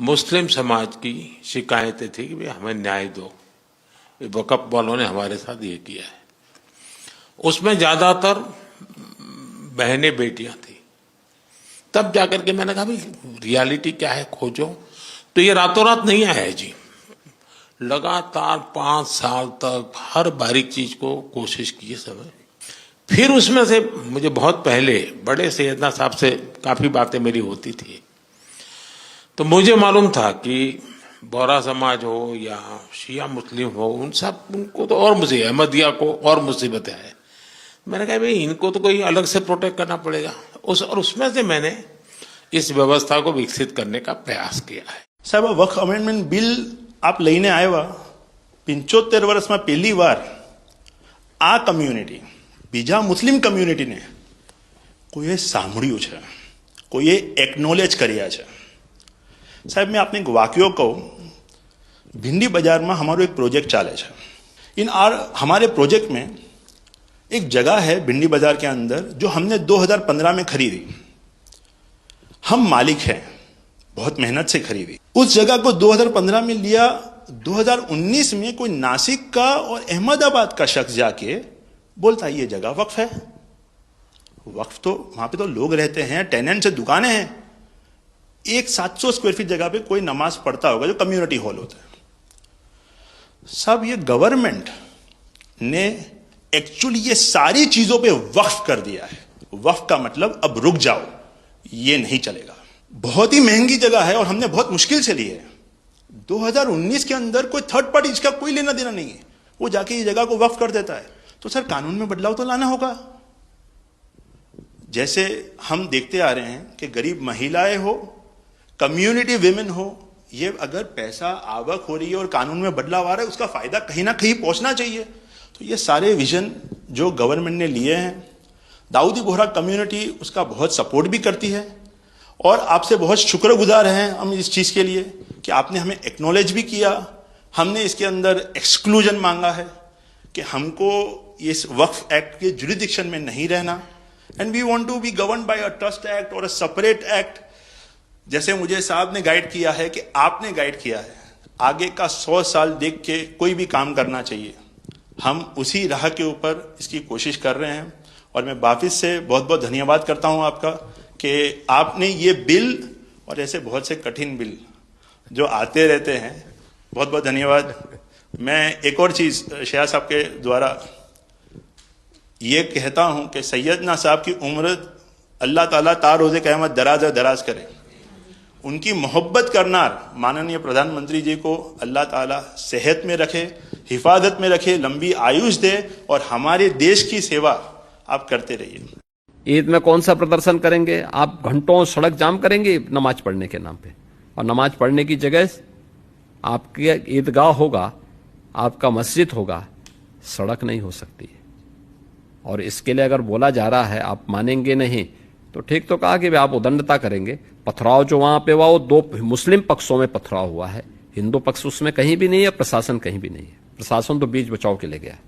मुस्लिम समाज की शिकायतें थी कि भाई हमें न्याय दो, वक़्फ़ वालों ने हमारे साथ ये किया है। उसमें ज़्यादातर बहनें बेटियां थी। तब जाकर के मैंने कहा भाई रियलिटी क्या है खोजो। तो ये रातों रात नहीं आया है जी, लगातार 5 साल तक हर बारीक चीज को कोशिश की समय। फिर उसमें से मुझे बहुत पहले बड़े सैयदना साहब से काफी बातें मेरी होती थी, तो मुझे मालूम था कि बोहरा समाज हो या शिया मुस्लिम हो, उनको तो और मुझे अहमदिया को और मुसीबतें हैं। मैंने कहा भाई इनको तो कोई अलग से प्रोटेक्ट करना पड़ेगा। और उसमें से मैंने इस व्यवस्था को विकसित करने का प्रयास किया है। साहब, वक्फ अमेंडमेंट बिल आप લઈને આવ્યા 75 વર્ષમાં પહેલી વાર આ કમ્યુનિટી બીજા મુસ્લિમ કમ્યુનિટીને કોઈએ સાંભળ્યું છે, કોઈએ એકનોલેજ કર્યા છે। સાહેબ, मैं आपने एक वाक्यो कहूँ, भिंडी बाजार में हमारो एक प्रोजेक्ट चाले है। हमारे प्रोजेक्ट में एक जगह है भिंडी बाजार के अंदर जो हमने 2015 में खरीदी। हम मालिक हैं, बहुत मेहनत से खरीदी। उस जगह को 2015 में लिया, 2019 में कोई नासिक का और अहमदाबाद का शख्स जाके बोलता है ये जगह वक्फ है। वक्फ तो वहां पे तो लोग रहते हैं, टेनेंट्स से दुकानें हैं। एक 700 स्क्वायर फीट जगह पे कोई नमाज पढ़ता होगा जो कम्युनिटी हॉल होता है। सब ये गवर्नमेंट ने एक्चुअली ये सारी चीजों पे वक्फ कर दिया है। वक्फ का मतलब अब रुक जाओ, ये नहीं चलेगा। बहुत ही महंगी जगह है और हमने बहुत मुश्किल से ली है। 2019 के अंदर कोई थर्ड पार्टी इसका कोई लेना देना नहीं है, वो जाके ये जगह को वक्फ कर देता है। तो सर कानून में बदलाव तो लाना होगा। जैसे हम देखते आ रहे हैं कि गरीब महिलाएं हो, कम्युनिटी विमेन हो, ये अगर पैसा आवक हो रही है और कानून में बदलाव आ रहा है, उसका फायदा कहीं ना कहीं पहुंचना चाहिए। तो ये सारे विजन जो गवर्नमेंट ने लिए हैं, दाऊदी बोहरा कम्युनिटी उसका बहुत सपोर्ट भी करती है और आपसे बहुत शुक्रगुजार हैं हम इस चीज के लिए कि आपने हमें एक्नॉलेज भी किया। हमने इसके अंदर एक्सक्लूजन मांगा है कि हमको इस वक्फ एक्ट के जुरिडिक्शन में नहीं रहना, and we want to be govern by a trust act और अ सेपरेट एक्ट। जैसे मुझे साहब ने गाइड किया है कि आपने गाइड किया है, आगे का 100 साल देख के कोई भी काम करना चाहिए। हम उसी राह के ऊपर इसकी कोशिश कर रहे हैं और मैं वापिस से बहुत बहुत धन्यवाद करता हूं आपका कि आपने ये बिल और ऐसे बहुत से कठिन बिल जो आते रहते हैं, बहुत बहुत धन्यवाद। मैं एक और चीज शाह साहब के द्वारा ये कहता हूं कि सैयदना साहब की उम्र अल्लाह ताला तार रोज़े क़यामत दराज करे। उनकी मोहब्बत करनार माननीय प्रधानमंत्री जी को अल्लाह ताला सेहत में रखे, हिफाजत में रखे, लंबी आयुष दे और हमारे देश की सेवा आप करते रहिए। ईद में कौन सा प्रदर्शन करेंगे? आप घंटों सड़क जाम करेंगे नमाज पढ़ने के नाम पे, और नमाज पढ़ने की जगह आपके ईदगाह होगा, आपका मस्जिद होगा, सड़क नहीं हो सकती है। और इसके लिए अगर बोला जा रहा है आप मानेंगे नहीं, तो ठीक तो कहा कि आप उदंडता करेंगे। पथराव जो वहां पे हुआ वो 2 मुस्लिम पक्षों में पथराव हुआ है, हिंदू पक्ष उसमें कहीं भी नहीं है, प्रशासन कहीं भी नहीं है। प्रशासन तो बीच बचाव के लिए गया है।